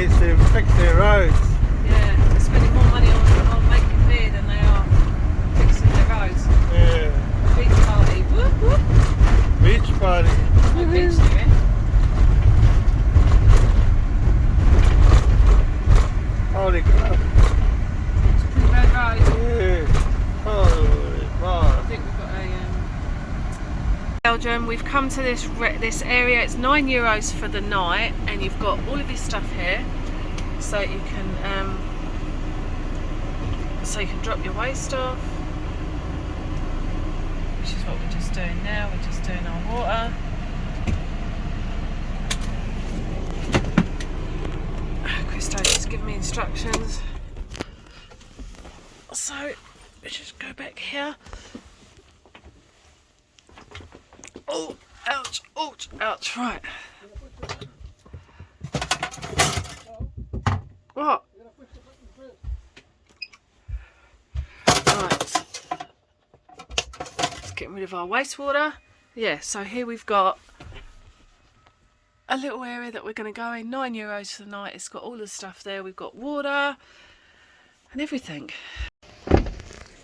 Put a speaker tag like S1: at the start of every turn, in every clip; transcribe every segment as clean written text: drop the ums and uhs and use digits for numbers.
S1: needs to fix their roads.
S2: Yeah, they're spending more money on making beer than they are fixing their roads.
S1: Yeah.
S2: Beach party. Whoop, whoop.
S1: Beach party.
S2: No beach here.
S1: Holy crap.
S2: It's a pretty bad road.
S1: Yeah. Holy
S2: I
S1: fuck.
S2: think we've got a Belgium. We've come to this area. It's €9 for the night, and you've got all of this stuff here, so you can drop your waste off, which is what we're just doing now. We're just doing our water. Christo's just giving me instructions. So we just go back here. Oh, ouch, ouch, ouch, right. What? Right. Let's get rid of our wastewater. Yeah, so here we've got a little area that we're going to go in. €9 for the night. It's got all the stuff there. We've got water and everything.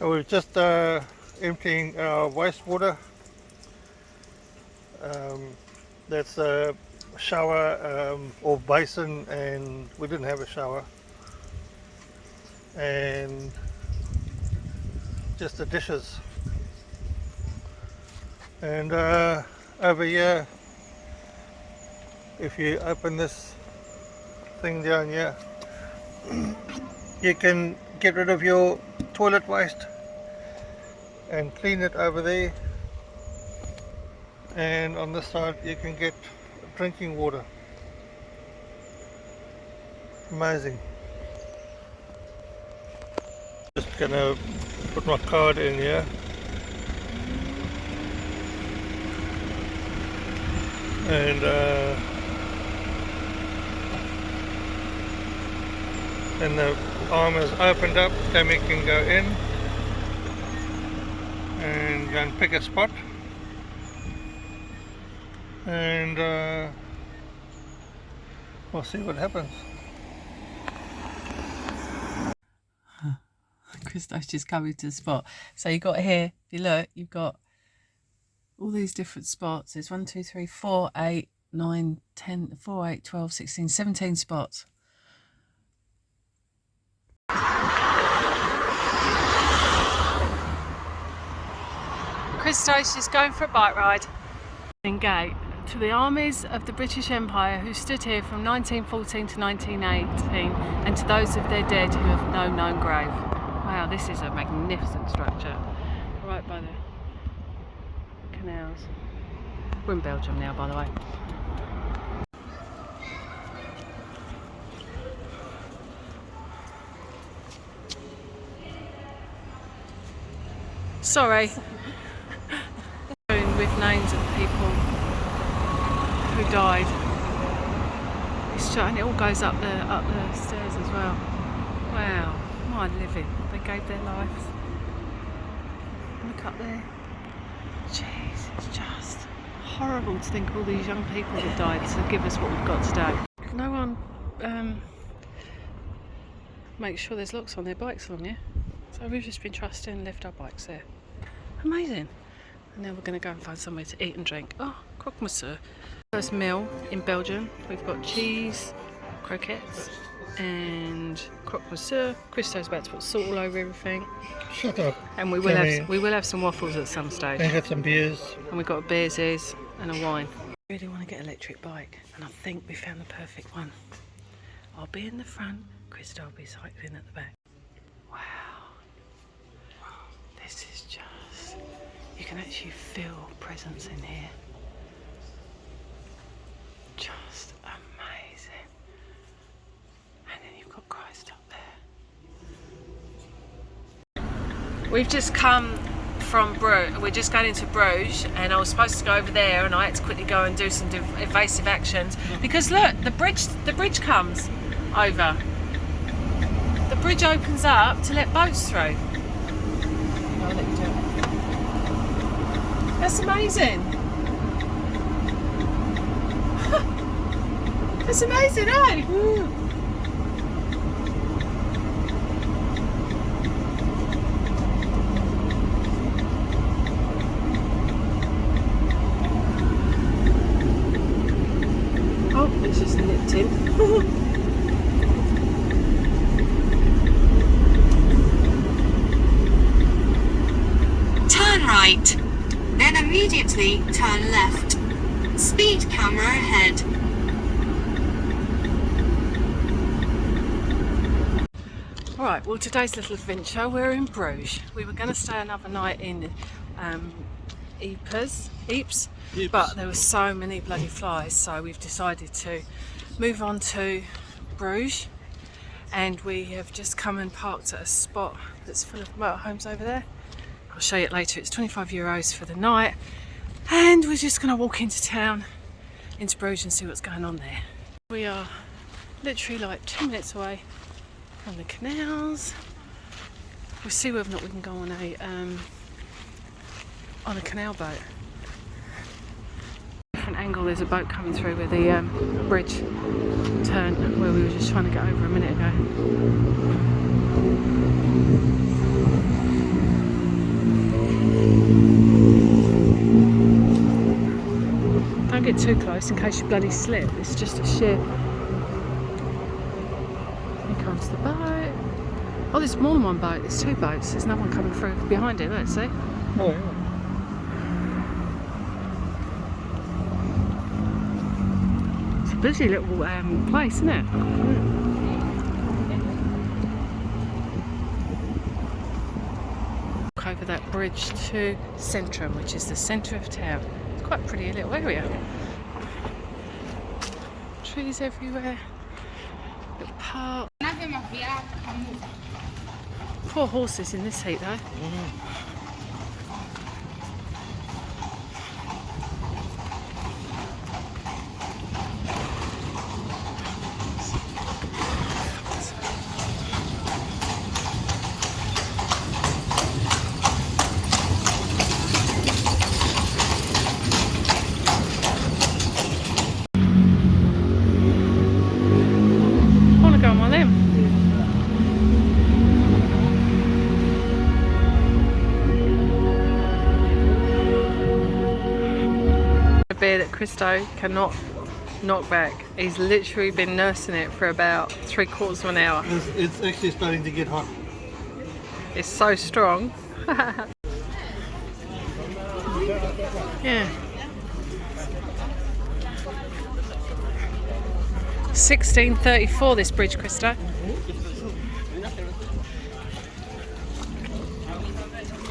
S1: We're just emptying our wastewater. That's a shower or basin, and we didn't have a shower, and just the dishes. And over here, if you open this thing down here, you can get rid of your toilet waste and clean it over there. And on this side you can get drinking water. Amazing. Just gonna put my card in here. And the arm is opened up, Tammy can go in and go and pick a spot. And we'll see what happens.
S2: Christo's just coming to the spot. So you got here, if you look, you've got all these different spots. There's 1, 2, 3, 4, 8, 9, 10, 4, 8, 12, 16, 17 spots. Christo's just going for a bike ride. Menin Gate. To the armies of the British Empire who stood here from 1914 to 1918, and to those of their dead who have no known grave. Wow, this is a magnificent structure. Right by the canals. We're in Belgium now, by the way. Sorry. With names of people who died. And it all goes up the stairs as well. Wow, my living. They gave their lives. Look up there. Jeez, it's just horrible to think all these young people that died to give us what we've got today. No one makes sure there's locks on their bikes along here. So we've just been trusting and left our bikes there. Amazing. And now we're going to go and find somewhere to eat and drink. Oh, croque monsieur. First meal in Belgium. We've got cheese, croquettes, and croque monsieur. Christo's about to put salt all over everything.
S1: Shut up.
S2: And we will have some waffles at some stage.
S1: And get some beers.
S2: And we've got beers and a wine. I really want to get an electric bike, and I think we found the perfect one. I'll be in the front, Christo will be cycling at the back. Wow. This is just... You can actually feel presence in here. Just amazing. And then you've got Christ up there. We've just come from Bruges. We're just going into Bruges, and I was supposed to go over there, and I had to quickly go and do some evasive actions because look, the bridge comes over. The bridge opens up to let boats through. I'll let you do it. That's amazing. That's amazing, eh?
S3: right, then immediately turn left. Speed camera ahead.
S2: Alright, well today's little adventure, we're in Bruges. We were going to stay another night in Ypres, but there were so many bloody flies, so we've decided to move on to Bruges, and we have just come and parked at a spot that's full of motorhomes over there. I'll show you it later. It's €25 for the night, and we're just going to walk into town, into Bruges, and see what's going on there. We are literally like 2 minutes away from the canals. We'll see whether or not we can go on a canal boat. Different angle, there's a boat coming through where the bridge turned, where we were just trying to get over a minute ago. Don't get too close in case you bloody slip. It's just a ship. Here comes the boat. Oh, there's more than one boat. There's two boats. There's another one coming through behind it. Let's see.
S1: Oh, yeah.
S2: It's a busy little place, isn't it? Walk over that bridge to Centrum, which is the centre of town. It's quite a pretty little area. Trees everywhere. Little park. Poor horses in this heat though. I want to go on one of them. Beer that Christo cannot knock back. He's literally been nursing it for about 3/4 of an hour.
S1: It's actually starting to get hot.
S2: It's so strong. Yeah. 1634 this bridge, Christo.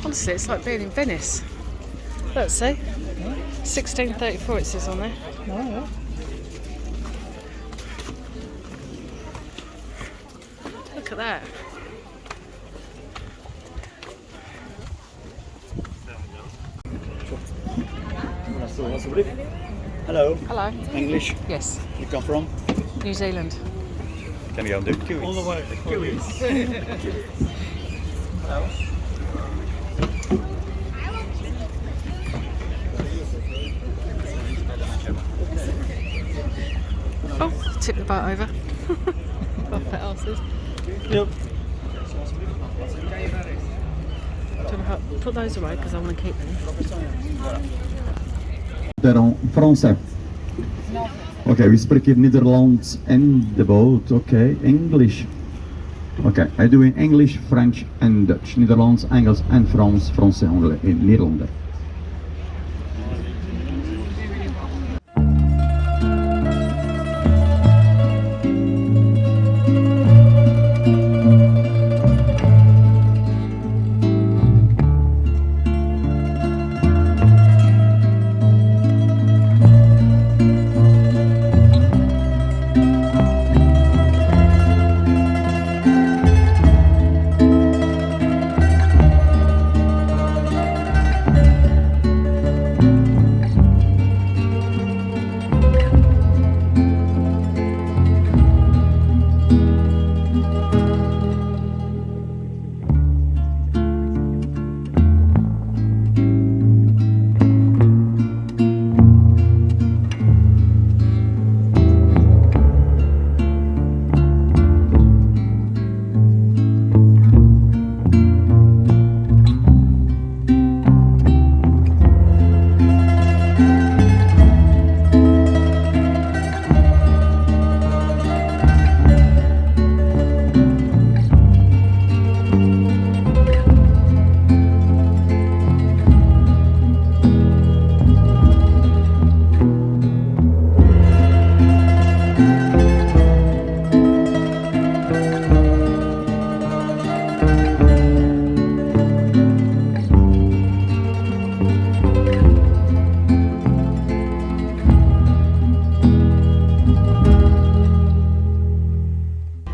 S2: Honestly, it's like being in Venice. Let's see. 1634 it says on there.
S1: Oh, yeah.
S2: Look at that.
S4: Hello.
S2: Hello.
S4: English.
S2: Yes.
S4: You come from?
S2: New Zealand.
S4: Can you do Kiwis?
S1: All the way.
S2: Oh, tip the boat over. Off the asses.
S1: Yep.
S2: Put those away because I want to keep them.
S5: Français. Okay, we speak in Netherlands and the boat. Okay, English. Okay, I do in English, French and Dutch. Netherlands, Engels en Frans. Français, Anglais en Nederlander.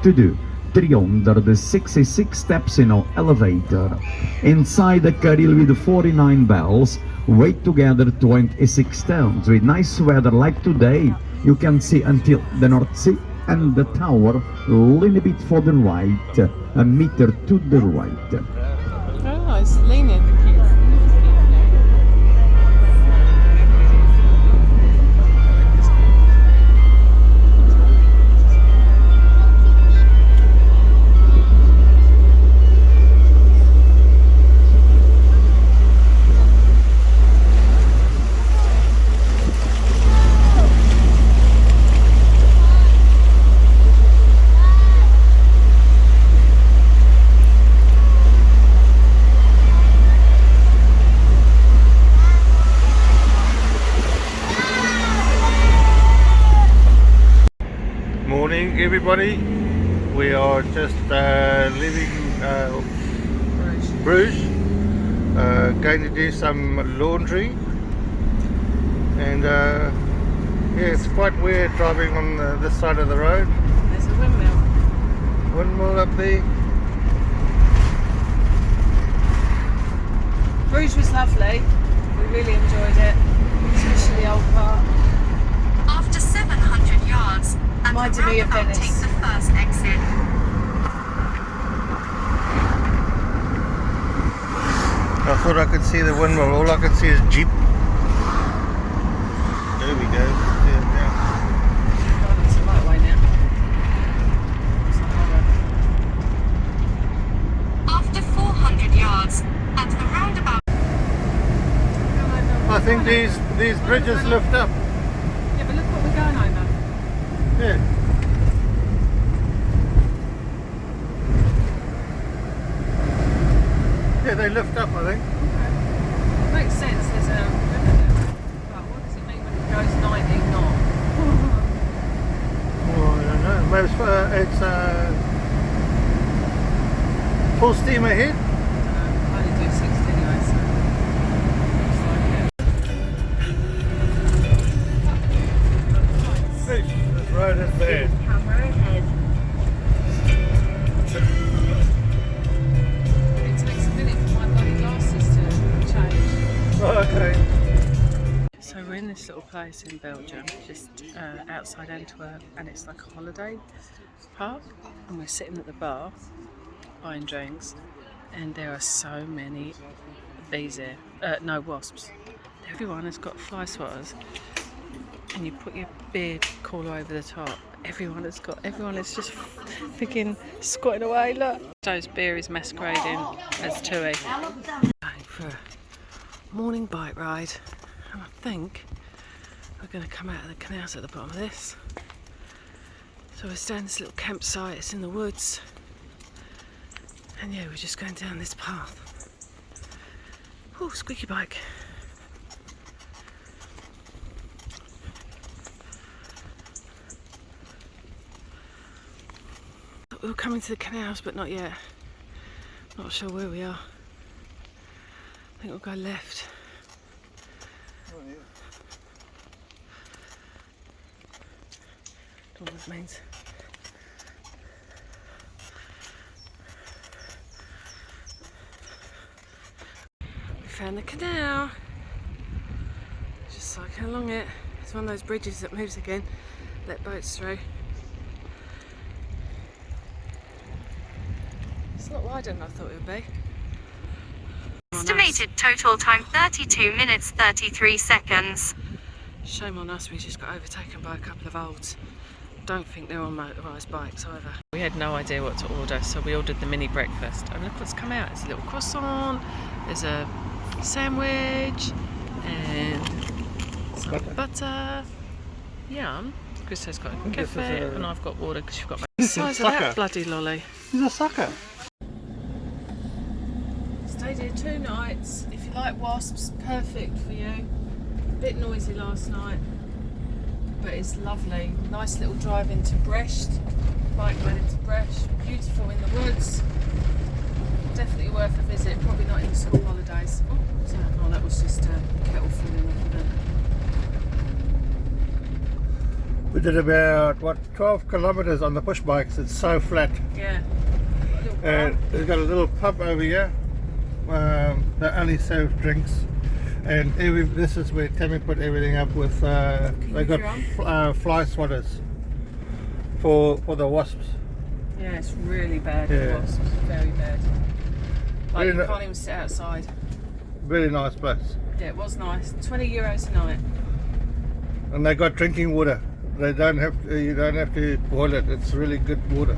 S5: to do 366 steps in our elevator. Inside the carriage with 49 bells, weigh together 26 tons. With nice weather like today, you can see until the North Sea and the tower a little bit for the right, a meter to the right.
S2: Oh, it's leaning.
S1: Morning everybody, we are just leaving Bruges, going to do some laundry, and yeah, it's quite weird driving on this side of the road.
S2: There's a windmill
S1: Up there.
S2: Bruges was lovely, we really enjoyed it, especially the old part.
S3: After 700 yards, at the
S2: Reminded me of
S3: roundabout,
S2: Venice.
S3: take the first exit.
S1: I thought I could see the windmill, all I could see is Jeep. There we go. Yeah.
S2: It's the right way now.
S3: After 400 yards, at the roundabout.
S1: I think these bridges lift up.
S2: Yeah, but look what we're going over.
S1: Yeah. Yeah, they lift up, I think.
S2: Makes sense, there's a river there. But what does it mean when it goes 90 knot?
S1: Oh, I don't know. Maybe it's full steam ahead.
S2: I only do 60 anyway, so looks like it.
S1: This road is bad.
S3: Camera ahead.
S2: It takes a minute for my bloody glasses to change.
S1: Oh, okay.
S2: So we're in this little place in Belgium, just outside Antwerp, and it's like a holiday park, and we're sitting at the bar buying drinks, and there are so many bees here, no wasps. Everyone has got fly swatters, and you put your beard cooler over the top. Everyone is just freaking squatting away, look. Joe's beer is masquerading as Tui. Going for a morning bike ride, and I think we're going to come out of the canals at the bottom of this. So we're staying in this little campsite, it's in the woods, and yeah, we're just going down this path. Oh, squeaky bike. We were coming to the canals, but not yet. Not sure where we are. I think we'll go left.
S1: Oh, yeah.
S2: Don't know what it means. We found the canal. Just cycling along it. It's one of those bridges that moves again. Let boats through. It's a lot wider than I thought it would be.
S3: Estimated total time 32 minutes 33 seconds.
S2: Shame on us, we just got overtaken by a couple of olds. Don't think they're on motorised bikes either. We had no idea what to order, so we ordered the mini breakfast. And look what's come out. There's a little croissant, there's a sandwich, and some butter. Yum. Christo's got a cafe, and I've got water because you've got the size of that bloody lolly.
S1: He's a sucker.
S2: Stayed here 2 nights. If you like wasps, perfect for you. A bit noisy last night, but it's lovely. Nice little drive into Brest. Bike ride into Brest. Beautiful in the woods. Definitely worth a visit. Probably not in the school holidays. Oh, what's that? Oh, that was just a kettle filling up.
S1: We did about, what, 12 kilometers on the push bikes. It's so flat.
S2: Yeah.
S1: And they've got a little pub over here. They only serve drinks. And this is where Tammy put everything up with, they got fly swatters for the wasps.
S2: Yeah, it's really bad.
S1: Yeah.
S2: The wasps, very bad. Like,
S1: Really
S2: you can't even sit outside.
S1: Really nice place.
S2: Yeah, it was nice. €20 a night.
S1: And they got drinking water. They don't have you don't have to boil it. It's really good water.